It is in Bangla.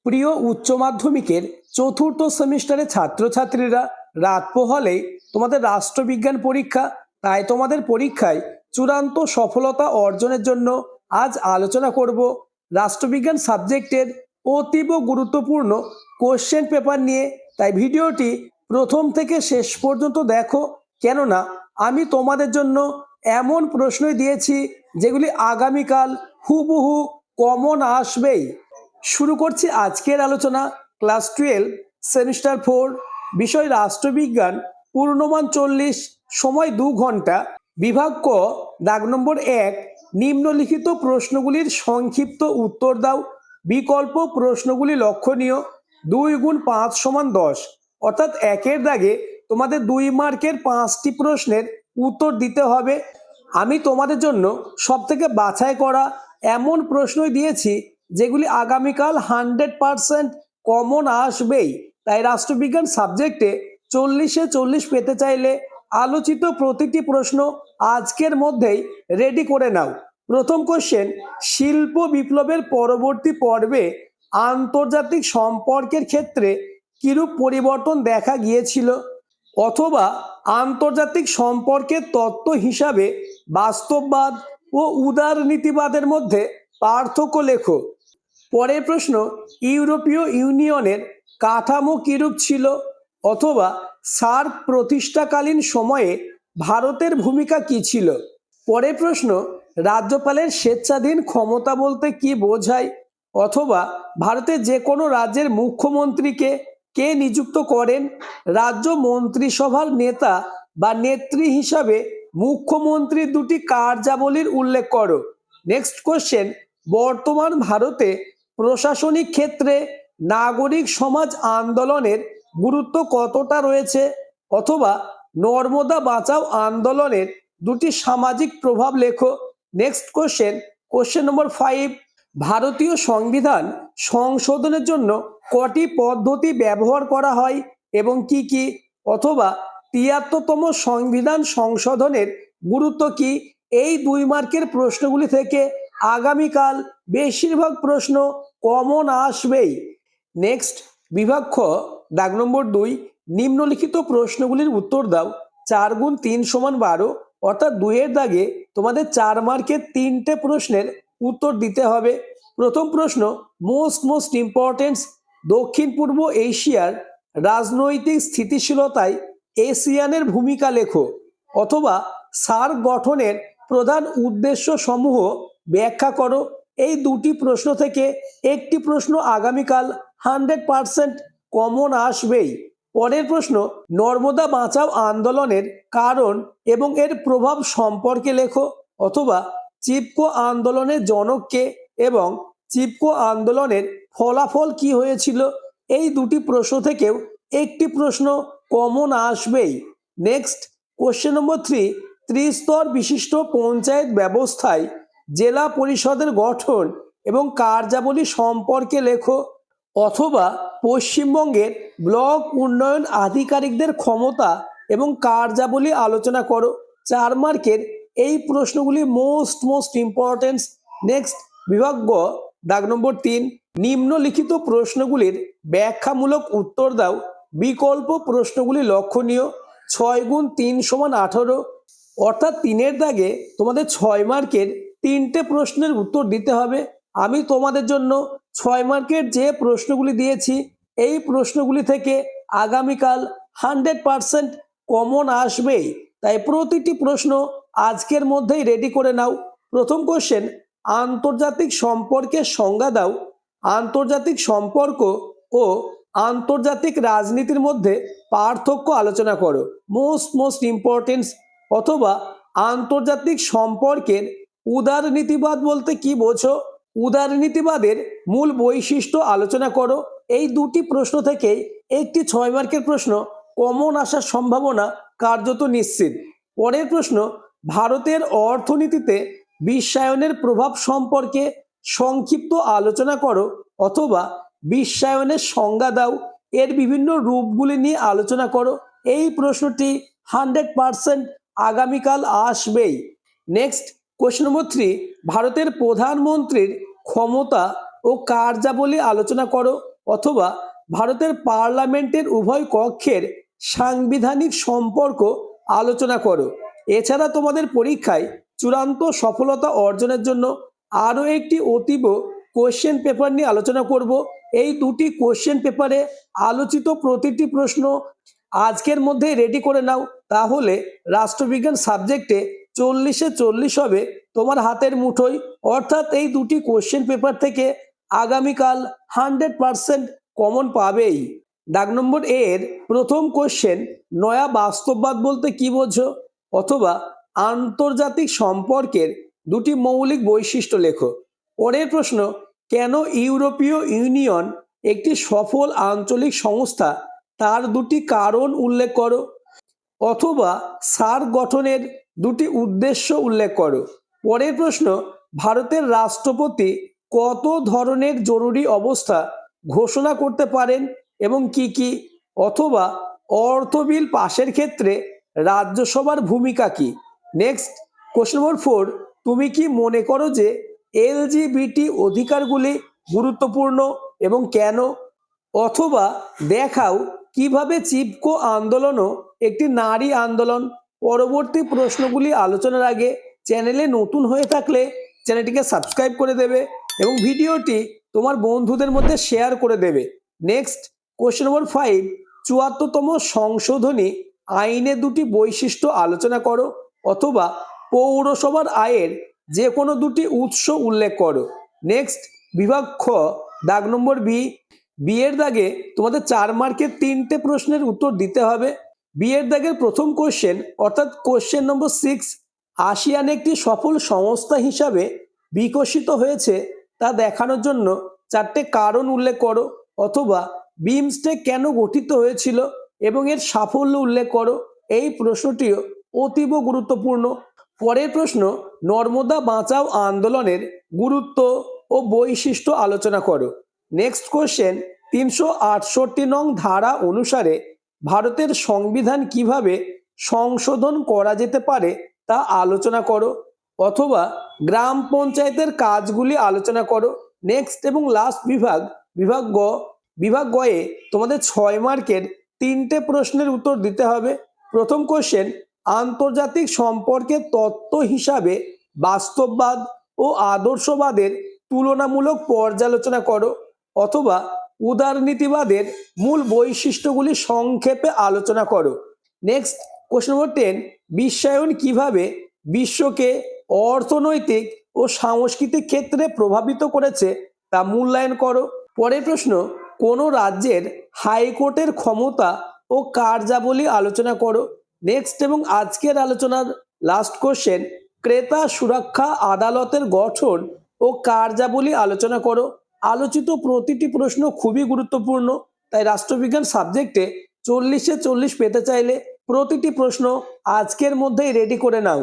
প্রিয় উচ্চ মাধ্যমিকের চতুর্থ সেমিস্টারের ছাত্রছাত্রীরা, রাত পোহালেই তোমাদের রাষ্ট্রবিজ্ঞান পরীক্ষা। তাই তোমাদের পরীক্ষায় চূড়ান্ত সফলতা অর্জনের জন্য আজ আলোচনা করব রাষ্ট্রবিজ্ঞান সাবজেক্টের অতীব গুরুত্বপূর্ণ কোশ্চেন পেপার নিয়ে। তাই ভিডিওটি প্রথম থেকে শেষ পর্যন্ত দেখো, কেননা আমি তোমাদের জন্য এমন প্রশ্নই দিয়েছি যেগুলি আগামীকাল হুবহু কমন আসবেই। শুরু করছি আজকের আলোচনা। ক্লাস 12 সেমিস্টার 4, বিষয় রাষ্ট্রবিজ্ঞান, পূর্ণমান 40, সময় 2 ঘন্টা। বিভাগ ক, দাগ নম্বর 1, নিম্নলিখিত প্রশ্নগুলির সংক্ষিপ্ত উত্তর দাও। বিকল্প প্রশ্নগুলি লক্ষণীয়। 2 × 5 = 10, অর্থাৎ একের দাগে তোমাদের 2 মার্কের 5টি প্রশ্নের উত্তর দিতে হবে। আমি তোমাদের জন্য সবথেকে বাছাই করা এমন প্রশ্নই দিয়েছি যেগুলি আগামীকাল 100% কমন আসবেই। তাই রাষ্ট্রবিজ্ঞান সাবজেক্টে 40-এ 40 পেতে চাইলে আলোচিত প্রতিটি প্রশ্ন আজকের মধ্যেই রেডি করে নাও। প্রথম কোশ্চেন, শিল্প বিপ্লবের পরবর্তী পর্বে আন্তর্জাতিক সম্পর্কের ক্ষেত্রে কিরূপ পরিবর্তন দেখা গিয়েছিল, অথবা আন্তর্জাতিক সম্পর্কের তত্ত্ব হিসাবে বাস্তববাদ ও উদারনীতিবাদের মধ্যে পার্থক্য লেখো। পরের প্রশ্ন, ইউরোপীয় ইউনিয়নের কাঠামো কিরূপ ছিল, অথবা সার্ক প্রতিষ্ঠাকালীন সময়ে ভারতের ভূমিকা কি ছিল। পরের প্রশ্ন, রাজ্যপালের স্বেচ্ছাধীন ক্ষমতা বলতে কি বোঝায়, অথবা ভারতের যে কোনো রাজ্যের মুখ্যমন্ত্রীকে কে নিযুক্ত করেন। রাজ্য মন্ত্রিসভার নেতা বা নেত্রী হিসাবে মুখ্যমন্ত্রীর দুটি কার্যাবলীর উল্লেখ করো। নেক্সট কোশ্চেন, বর্তমান ভারতে প্রশাসনিক ক্ষেত্রে নাগরিক সমাজ আন্দোলনের গুরুত্ব কতটা রয়েছে, অথবা নর্মদা বাঁচাও আন্দোলনের দুটি সামাজিক প্রভাব লেখো। নেক্সট কোশ্চেন নম্বর 5, ভারতীয় সংবিধান সংশোধনের জন্য কটি পদ্ধতি ব্যবহার করা হয় এবং কি কি, অথবা 73তম সংবিধান সংশোধনের গুরুত্ব কি। এই 2 মার্কের প্রশ্নগুলি থেকে আগামীকাল বেশিরভাগ প্রশ্ন কমন আসবেই। নেক্সট, বিভাগ খ, দাগ নম্বর 2, নিম্নলিখিত প্রশ্নগুলির উত্তর দাও। 4 × 3 = 12, অর্থাৎ 2-এর দাগে তোমাদের 4 মার্কের 3টে প্রশ্নের উত্তর দিতে হবে। প্রথম প্রশ্ন, মোস্ট ইম্পর্টেন্স, দক্ষিণ পূর্ব এশিয়ার রাজনৈতিক স্থিতিশীলতায় এসিয়ানের ভূমিকা লেখো, অথবা সার্ক গঠনের প্রধান উদ্দেশ্য সমূহ ব্যাখ্যা করো। এই দুটি প্রশ্ন থেকে একটি প্রশ্ন আগামীকাল 100% কমন আসবেই। পরের প্রশ্ন, নর্মদা বাঁচাও আন্দোলনের কারণ এবং এর প্রভাব সম্পর্কে লেখো, অথবা চিপকো আন্দোলনের জনককে এবং চিপকো আন্দোলনের ফলাফল কি হয়েছিল। এই দুটি প্রশ্ন থেকেও একটি প্রশ্ন কমন আসবেই। নেক্সট, কোশ্চেন নম্বর 3, ত্রিস্তর বিশিষ্ট পঞ্চায়েত ব্যবস্থায় জেলা পরিষদের গঠন এবং কার্যাবলী সম্পর্কে লেখো, অথবা পশ্চিমবঙ্গের ব্লক উন্নয়ন আধিকারিকদের ক্ষমতা এবং কার্যাবলী আলোচনা করো। 4 মার্কের এই প্রশ্নগুলি মোস্ট ইম্পর্টেন্স। নেক্সট, বিভাগ গ, দাগ নম্বর 3, নিম্নলিখিত প্রশ্নগুলির ব্যাখ্যামূলক উত্তর দাও। বিকল্প প্রশ্নগুলি লক্ষণীয়। 6 × 3 = 18, অর্থাৎ 3-এর দাগে তোমাদের 6 মার্কের 3টে প্রশ্নের উত্তর দিতে হবে। আমি তোমাদের জন্য 6 মার্কের যে প্রশ্নগুলি দিয়েছি এই প্রশ্নগুলি থেকে আগামীকাল 100% কমন আসবেই। তাই প্রতিটি প্রশ্ন আজকের মধ্যেই রেডি করে নাও। প্রথম কোশ্চেন, আন্তর্জাতিক সম্পর্কের সংজ্ঞা দাও। আন্তর্জাতিক সম্পর্ক ও আন্তর্জাতিক রাজনীতির মধ্যে পার্থক্য আলোচনা করো। Most importance. অথবা আন্তর্জাতিক সম্পর্কের উদারনীতিবাদ বলতে কি বোঝো, উদারনীতিবাদের মূল বৈশিষ্ট্য আলোচনা করো। এই দুটি প্রশ্ন থেকে একটি 6 মার্কের প্রশ্ন কমন আসার সম্ভাবনা কার্যত নিশ্চিত। পরের প্রশ্ন, ভারতের অর্থনীতিতে বিশ্বায়নের প্রভাব সম্পর্কে সংক্ষিপ্ত আলোচনা করো, অথবা বিশ্বায়নের সংজ্ঞা দাও, এর বিভিন্ন রূপগুলি নিয়ে আলোচনা করো। এই প্রশ্নটি 100% আগামীকাল আসবেই। নেক্সট, কোশ্চেন নম্বর 3, ভারতের প্রধানমন্ত্রীর ক্ষমতা ও কার্যাবলী আলোচনা করো। অথবা ভারতের পার্লামেন্টের উভয় কক্ষের সাংবিধানিক সম্পর্ক আলোচনা করো। এছাড়া তোমাদের পরীক্ষায় চূড়ান্ত সফলতা অর্জনের জন্য আরও একটি অতীব কোশ্চেন পেপার নিয়ে আলোচনা করব। এই দুটি কোশ্চেন পেপারে আলোচিত প্রতিটি প্রশ্ন আজকের মধ্যে রেডি করে নাও, তাহলে রাষ্ট্রবিজ্ঞান সাবজেক্টে 40-এ 40 হবে তোমার হাতের মুঠোয়। অর্থাৎ এই দুটি কোশ্চেন পেপার থেকে আগামীকাল 100% কমন পাবেই। দাগ নম্বর এর প্রথম কোশ্চেন, নয়া বাস্তববাদ বলতে কি বোঝো? অথবা আন্তর্জাতিক সম্পর্কের দুটি মৌলিক বৈশিষ্ট্য লেখো। পরের প্রশ্ন, কেন ইউরোপীয় ইউনিয়ন একটি সফল আঞ্চলিক সংস্থা, তার দুটি কারণ উল্লেখ করো। অথবা সার্ক গঠনের দুটি উদ্দেশ্য উল্লেখ করো। পরের প্রশ্ন, ভারতের রাষ্ট্রপতি কত ধরনের জরুরি অবস্থা ঘোষণা করতে পারেন এবং কি কি? অথবা অর্থ বিল পাশের ক্ষেত্রে রাজ্যসভার ভূমিকা কি? নেক্সট কোশ্চেন নম্বর 4, তুমি কি মনে করো যে এলজিবিটি অধিকারগুলি গুরুত্বপূর্ণ এবং কেন? অথবা দেখাও কিভাবে চিপকো আন্দোলনও একটি নারী আন্দোলন। পরবর্তী প্রশ্নগুলি আলোচনার আগে চ্যানেলে নতুন হয়ে থাকলে চ্যানেলটিকে সাবস্ক্রাইব করে দেবে এবং ভিডিওটি তোমার বন্ধুদের মধ্যে শেয়ার করে দেবে। নেক্সট কোশ্চেন নম্বর 5, 74তম সংশোধনী আইনের দুটি বৈশিষ্ট্য আলোচনা করো। অথবা পৌরসভার আয়ের যে কোনো দুটি উৎস উল্লেখ করো। নেক্সট বিভাগ খ, দাগ নম্বর বি এর দাগে তোমাদের 4 মার্কের 3টে প্রশ্নের উত্তর দিতে হবে। বি এর দাগের প্রথম কোশ্চেন অর্থাৎ কোশ্চেন নম্বর 6, আসিয়ান একটি সফল সংস্থা হিসাবে বিকশিত হয়েছে তা দেখানোর জন্য 4টে কারণ উল্লেখ করো। অথবা বিমস্টেক কেন গঠিত হয়েছিল এবং এর সাফল্য উল্লেখ করো। এই প্রশ্নটিও অতীব গুরুত্বপূর্ণ। পরের প্রশ্ন, নর্মদা বাঁচাও আন্দোলনের গুরুত্ব ও বৈশিষ্ট্য আলোচনা করো। নেক্সট কোশ্চেন, 368 নং ধারা অনুসারে ভারতের সংবিধান কিভাবে সংশোধন করা যেতে পারে তা আলোচনা করো। অথবা গ্রাম পঞ্চায়েতের কাজগুলি আলোচনা করো। নেক্সট এবং লাস্ট বিভাগ গয়ে তোমাদের 6 মার্কের 3টে প্রশ্নের উত্তর দিতে হবে। প্রথম কোশ্চেন, আন্তর্জাতিক সম্পর্কের তত্ত্ব হিসাবে বাস্তববাদ ও আদর্শবাদের তুলনামূলক পর্যালোচনা করো। অথবা উদারনীতিবাদের মূল বৈশিষ্ট্যগুলি সংক্ষেপে আলোচনা করো। নেক্সট কোশ্চেন নম্বর 10, বিশ্বায়ন কিভাবে বিশ্বকে অর্থনৈতিক ও সাংস্কৃতিক ক্ষেত্রে প্রভাবিত করেছে তা মূল্যায়ন করো। পরের প্রশ্ন, কোন রাজ্যের হাইকোর্টের ক্ষমতা ও কার্যাবলী আলোচনা করো। নেক্সট এবং আজকের আলোচনার লাস্ট কোশ্চেন, ক্রেতা সুরক্ষা আদালতের গঠন ও কার্যাবলী আলোচনা করো। আলোচিত প্রতিটি প্রশ্ন খুবই গুরুত্বপূর্ণ, তাই রাষ্ট্রবিজ্ঞান সাবজেক্টে 40-এ 40 পেতে চাইলে প্রতিটি প্রশ্ন আজকের মধ্যেই রেডি করে নাও।